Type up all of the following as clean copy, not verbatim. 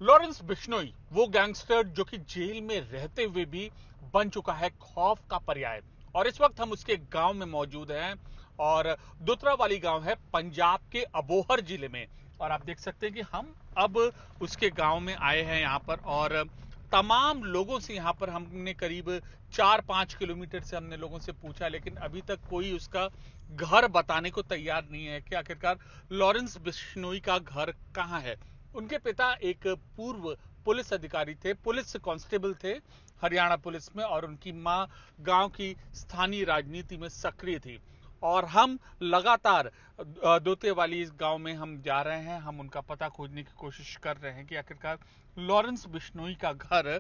Lawrence Bishnoi वो gangster जो कि जेल में रहते हुए भी बन चुका है खौफ का पर्याय। और इस वक्त हम उसके गांव में मौजूद हैं और दुतरावाली गांव है पंजाब के अबोहर जिले में। और आप देख सकते हैं कि हम अब उसके गांव में आए हैं यहाँ पर और तमाम लोगों से यहाँ पर हमने करीब 4-5 किलोमीटर से हमने लोगों से पूछा, लेकिन अभी तक कोई उसका घर बताने को तैयार नहीं है कि आखिरकार लॉरेंस बिश्नोई का घर कहाँ है। उनके पिता एक पूर्व पुलिस अधिकारी थे, पुलिस कांस्टेबल थे हरियाणा पुलिस में, और उनकी मां गांव की स्थानीय राजनीति में सक्रिय थी। और हम लगातार दोतेवाली इस गांव में हम जा रहे हैं, हम उनका पता खोजने की कोशिश कर रहे हैं कि आखिरकार लॉरेंस बिश्नोई का घर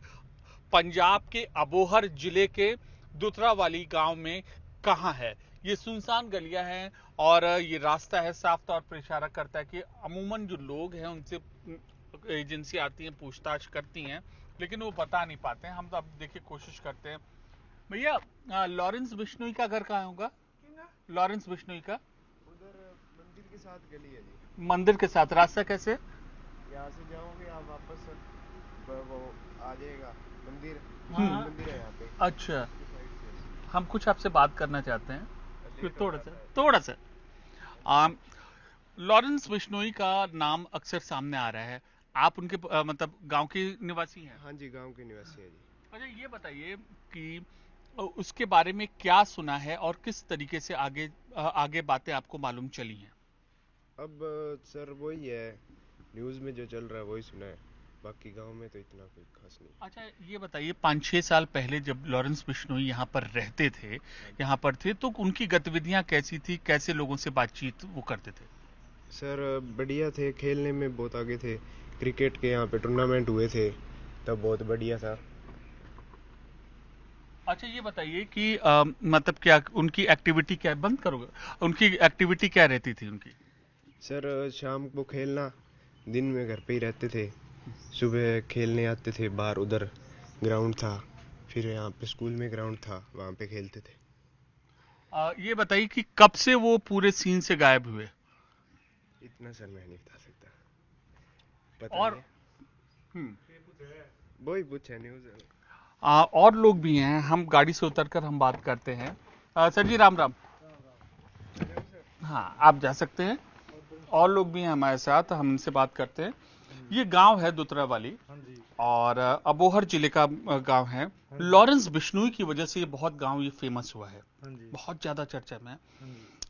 पंजाब के अबोहर जिले के दुतरावाली गांव में कहां है। ये सुनसान गलियां हैं और ये रास्ता है साफ तौर पर इशारा करता है कि अमूमन जो लोग हैं उनसे एजेंसी आती हैं, पूछताछ करती हैं, लेकिन वो बता नहीं पाते हैं। हम तो अब देखिए कोशिश करते हैं। भैया, लॉरेंस बिश्नोई का घर कहाँ होगा? लॉरेंस बिश्नोई का उधर मंदिर के साथ गली है जी। मंदिर के साथ रास्ता कैसे? यहाँ से जाओगे आप वापस वो आ जाएगा मंदिर। मंदिर है यहाँ पे। अच्छा, उसकी साइड से। हम कुछ आपसे बात करना चाहते हैं लेट हो थोड़ा सा जाता है। थोड़ा सा। आम, लॉरेंस बिश्नोई का नाम अक्सर सामने आ रहा है। आप उनके मतलब गांव के निवासी हैं? हाँ जी, गांव के निवासी है जी। अच्छा, ये बताइए कि उसके बारे में क्या सुना है और किस तरीके से आगे बातें आपको मालूम चली हैं? अब सर वही है, न्यूज़ में जो चल रहा है वही सुना है, बाकी गांव में तो इतना कोई खास नहीं। अच्छा, ये बताइए 5-6 साल पहले जब लॉरेंस बिश्नोई यहाँ पर रहते थे, यहाँ पर थे, तो उनकी गतिविधियां कैसी थी? कैसे लोगों से बातचीत वो करते थे? सर बढ़िया थे, खेलने में बहुत आगे थे। क्रिकेट के यहाँ पे टूर्नामेंट हुए थे तब बहुत बढ़िया था। अच्छा, ये बताइए कि मतलब क्या उनकी एक्टिविटी क्या है? बंद करोगे? उनकी एक्टिविटी क्या रहती थी उनकी? सर शाम को खेलना, दिन में घर पे ही रहते थे। सुबह खेलने आते थे बाहर, उधर ग्राउंड था, फिर यहाँ पे स्कूल में ग्राउंड था, वहाँ पे खेलते थे। ये बताइए कि कब से वो पूरे सीन से गायब हुए? इतना सर मैं नहीं बता सकता, पता और नहीं है। वही पूछा न्यूज़। और लोग भी हैं, हम गाड़ी से उतरकर हम बात करते हैं। सर जी, राम राम। हाँ, आप जा सकते हैं। और लोग भी हैं हमारे साथ, हम इनसे बात करते हैं। ये गांव है दुतरावाली और अबोहर जिले का गांव है। लॉरेंस बिश्नोई की वजह से ये बहुत गांव ये फेमस हुआ है, बहुत ज्यादा चर्चा में है।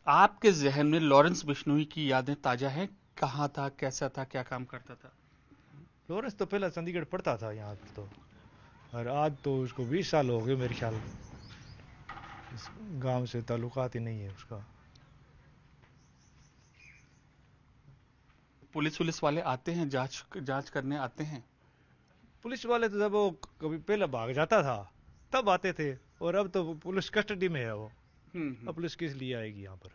आपके जहन में लॉरेंस बिश्नोई की यादें ताजा हैं? कहाँ था, कैसा था, क्या काम करता था? लॉरेंस तो पहले चंडीगढ़ पढ़ता था यहाँ तो, और आज तो उसको 20 साल हो गए मेरे ख्याल में। इस गांव से ताल्लुकात ही नहीं है उसका। पुलिस वाले आते हैं, जांच करने आते हैं? पुलिस वाले तो जब वो कभी पहले भाग जाता था तब आते थे, और अब तो पुलिस कस्टडी में है वो। अब पुलिस किस लिए आएगी यहाँ पर?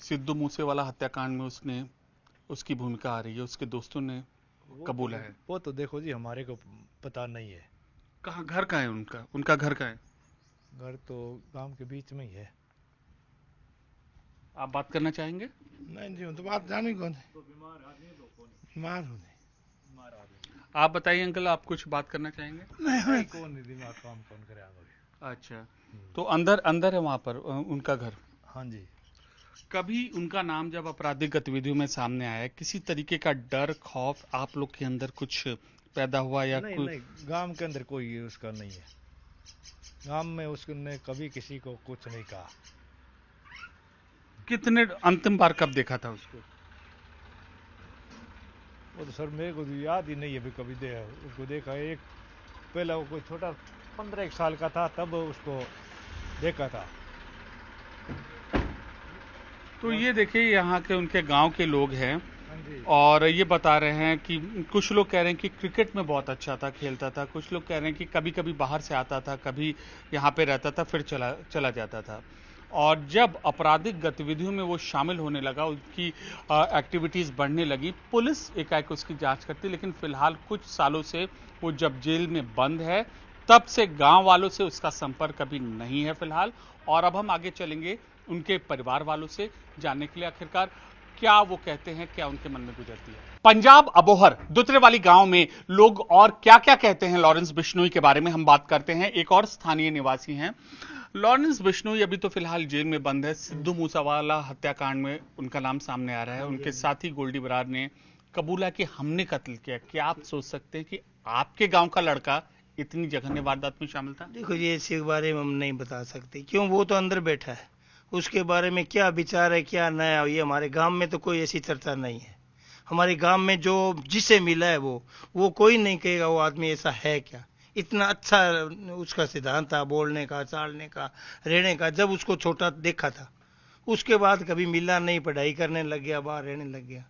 सिद्धू मूसेवाला हत्याकांड में उसकी भूमिका आ रही है, उसके दोस्तों ने कबूला है। वो तो देखो जी, हमारे को पता नहीं है। कहाँ घर का है उनका घर का है? घर तो गांव के बीच में ही है। आप बात करना चाहेंगे? नहीं जी, तो बात जानी कौन है? बीमार होने। आप बताइए अंकल, आप कुछ बात करना चाहेंगे? नहीं, कौन दिमाग काम कौन करे आगे। अच्छा, तो अंदर है वहां पर उनका घर? हाँ जी। कभी उनका नाम जब आपराधिक गतिविधियों में सामने आया, किसी तरीके का डर, खौफ आप लोग के अंदर कुछ पैदा हुआ या नहीं कोई? नहीं, गांव के अंदर कोई उसका नहीं है। गांव में उसने कभी किसी को कुछ नहीं कहा। कितने अंतिम बार कब देखा था उसको? वो तो सर मेरे को तो याद ही नहीं है भी कभी उसको देखा। एक पहला वो कोई छोटा 15 साल का था तब उसको देखा था। तो ये देखिए, यहाँ के उनके गांव के लोग हैं हाँ जी। और ये बता रहे हैं कि कुछ लोग कह रहे हैं कि क्रिकेट में बहुत अच्छा था, खेलता था। कुछ लोग कह रहे हैं कि कभी कभी बाहर से आता था, कभी यहाँ पे रहता था, फिर चला जाता था। और जब आपराधिक गतिविधियों में वो शामिल होने लगा, उसकी एक्टिविटीज बढ़ने लगी, पुलिस एकाएक उसकी जांच करती। लेकिन फिलहाल कुछ सालों से वो जब जेल में बंद है, तब से गांव वालों से उसका संपर्क अभी नहीं है फिलहाल। और अब हम आगे चलेंगे उनके परिवार वालों से जानने के लिए आखिरकार क्या वो कहते हैं, क्या उनके मन में गुजरती है। पंजाब अबोहर दुतरेवाली गांव में लोग और क्या क्या कहते हैं लॉरेंस बिश्नोई के बारे में हम बात करते हैं। एक और स्थानीय निवासी हैं। लॉरेंस बिश्नोई अभी तो फिलहाल जेल में बंद है। सिद्धू मूसावाला हत्याकांड में उनका नाम सामने आ रहा है। उनके साथी गोल्डी बरार ने कबूला कि हमने कत्ल किया। क्या आप सोच सकते हैं कि आपके गांव का लड़का इतनी जघन्य वारदात में शामिल था? देखो ये इसके बारे में हम नहीं बता सकते, क्यों, वो तो अंदर बैठा है। उसके बारे में क्या विचार है, क्या नया, ये हमारे गांव में तो कोई ऐसी चर्चा नहीं है। हमारे गांव में जो जिसे मिला है वो कोई नहीं कहेगा वो आदमी ऐसा है क्या। इतना अच्छा उसका सिद्धांत था, बोलने का, चालने का, रहने का। जब उसको छोटा देखा था उसके बाद कभी मिला नहीं, पढ़ाई करने लग गया, बाहर रहने लग गया,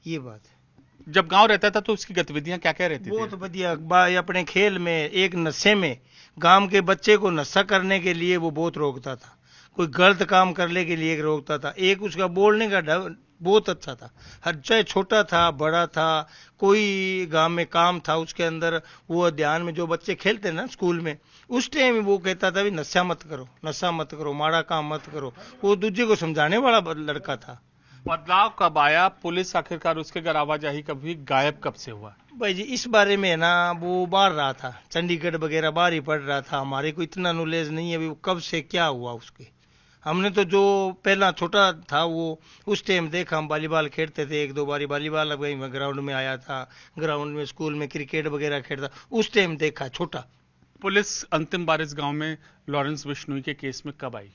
ये बात है। जब गांव रहता था तो उसकी गतिविधियां क्या क्या रहती थी? बहुत बढ़िया, अपने खेल में, एक नशे में, गांव के बच्चे को नशा करने के लिए वो बहुत रोकता था, कोई गलत काम करने के लिए रोकता था। एक उसका बोलने का ढंग बहुत अच्छा था। हर चाहे छोटा था बड़ा था, कोई गांव में काम था उसके अंदर, वो ध्यान में जो बच्चे खेलते ना स्कूल में, उस टाइम वो कहता था भी नशा मत करो, नशा मत करो, माड़ा काम मत करो। वो दूसरे को समझाने वाला लड़का था। बदलाव कब आया? पुलिस आखिरकार उसके घर आवाजाही कभी गायब कब से हुआ? भाई जी इस बारे में ना वो बाहर रहा था, चंडीगढ़ वगैरह बाहर ही पढ़ रहा था। हमारे को इतना नॉलेज नहीं है वो कब से क्या हुआ उसके। हमने तो जो पहला छोटा था वो उस टाइम देखा, हम वॉलीबॉल खेलते थे, एक दो बारी वॉलीबॉल ग्राउंड में आया था, ग्राउंड में स्कूल में क्रिकेट वगैरह खेलता, उस टाइम देखा छोटा। पुलिस अंतिम बार इस गांव में लॉरेंस बिश्नोई के केस में कब आई?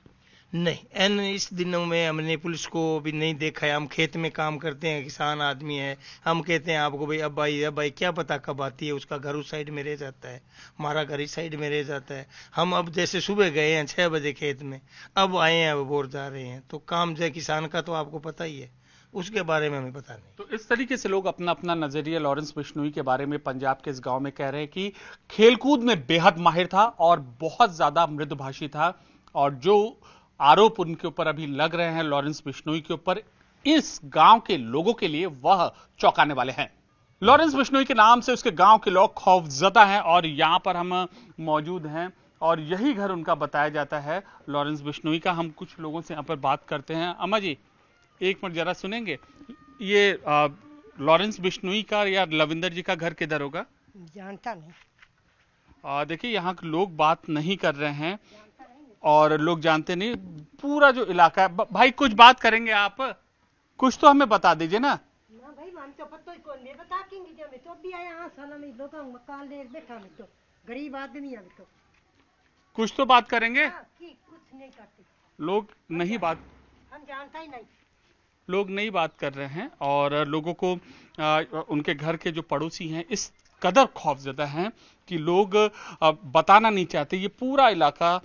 नहीं, इस दिनों में हमने पुलिस को भी नहीं देखा है। हम खेत में काम करते हैं, किसान आदमी है, हम कहते हैं आपको भाई अब भाई क्या पता कब आती है। उसका घर उस साइड में रह जाता है, हमारा घर इस साइड में रह जाता है। हम अब जैसे सुबह गए हैं 6 बजे खेत में, अब आए हैं, अब बोर जा रहे हैं, तो काम जो किसान का तो आपको पता ही है, उसके बारे में हमें पता नहीं। तो इस तरीके से लोग अपना अपना नजरिया लॉरेंस बिश्नोई के बारे में पंजाब के इस गांव में कह रहे हैं कि खेलकूद में बेहद माहिर था और बहुत ज्यादा मृदुभाषी था, और जो आरोप उनके ऊपर अभी लग रहे हैं लॉरेंस बिश्नोई के ऊपर, इस गांव के लोगों के लिए वह चौंकाने वाले हैं। लॉरेंस बिश्नोई के नाम से उसके गांव के लोग खौफजदा हैं और यहां पर हम मौजूद हैं और यही घर उनका बताया जाता है लॉरेंस बिश्नोई का। हम कुछ लोगों से यहां पर बात करते हैं। अम्मा जी एक मिनट जरा सुनेंगे, ये लॉरेंस बिश्नोई का या लविंदर जी का घर किधर होगा? जानता नहीं। देखिए यहाँ के लोग बात नहीं कर रहे हैं और लोग जानते नहीं पूरा जो इलाका है। भाई कुछ बात करेंगे आप, कुछ तो हमें बता दीजिए ना। ना भाई हम तो पता ही कौन, मैं बता केंगे जो मैं तो भी आया हां साला में लोगों मकान ले बैठा, मैं तो गरीब आदमी है, मैं तो कुछ तो बात करेंगे। की कुछ नहीं करते लोग नहीं बात, हम जानता ही नहीं, लोग नहीं बात कर रहे हैं और लोगों को उनके घर के जो पड़ोसी हैं इस कदर खौफजदा हैं कि लोग बताना नहीं चाहते। ये पूरा इलाका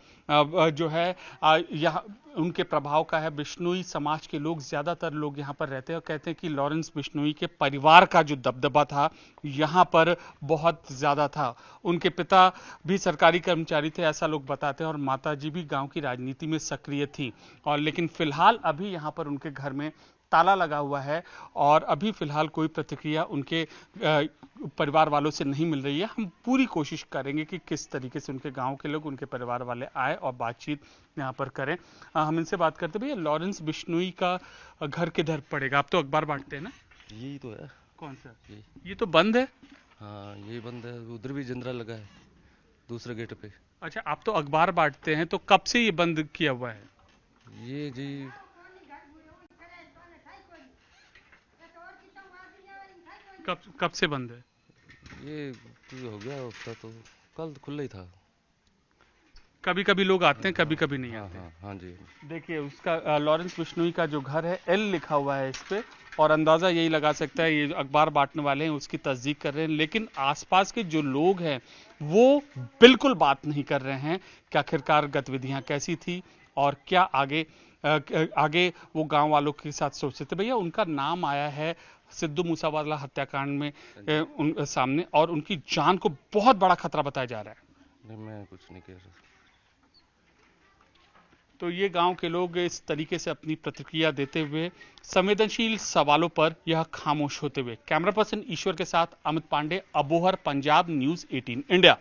जो है यहाँ उनके प्रभाव का है। बिश्नोई समाज के लोग, ज्यादातर लोग यहाँ पर रहते हैं और कहते हैं कि लॉरेंस बिश्नोई के परिवार का जो दबदबा था यहाँ पर बहुत ज्यादा था। उनके पिता भी सरकारी कर्मचारी थे ऐसा लोग बताते हैं और माताजी भी गांव की राजनीति में सक्रिय थी। और लेकिन फिलहाल अभी यहाँ पर उनके घर में ताला लगा हुआ है और अभी फिलहाल कोई प्रतिक्रिया उनके परिवार वालों से नहीं मिल रही है। हम पूरी कोशिश करेंगे कि किस तरीके से उनके गांव के लोग, उनके परिवार वाले आए और बातचीत यहां पर करें। हम इनसे बात करते भैया, लॉरेंस बिश्नोई का घर किधर पड़ेगा? आप तो अखबार बांटते हैं ना? यही तो है। कौन सा? ये तो बंद है। हाँ ये बंद है, उधर भी जंदरा लगा है दूसरे गेट पे। अच्छा आप तो अखबार बांटते हैं, तो कब से ये बंद किया हुआ है? ये जी कब से बंद है? ये हो गया हफ्ता, तो कल खुला ही था। कभी कभी लोग आते हैं, कभी कभी नहीं आते। हाँ जी। देखिए उसका लॉरेंस बिश्नोई का जो घर है एल लिखा हुआ है इस पे, और अंदाजा यही लगा सकता है ये अखबार बांटने वाले हैं उसकी तस्दीक कर रहे हैं, लेकिन आसपास के जो लोग हैं वो बिल्कुल बात नहीं कर रहे हैं कि आखिरकार गतिविधियां कैसी थी और क्या आगे वो गांव वालों के साथ सोचते थे। भैया उनका नाम आया है सिद्धू मूसावाला हत्याकांड में सामने, और उनकी जान को बहुत बड़ा खतरा बताया जा रहा है। नहीं मैं कुछ नहीं कह रहा। तो ये गांव के लोग इस तरीके से अपनी प्रतिक्रिया देते हुए, संवेदनशील सवालों पर यह खामोश होते हुए। कैमरा पर्सन ईश्वर के साथ अमित पांडे, अबोहर, पंजाब न्यूज़ 18 इंडिया।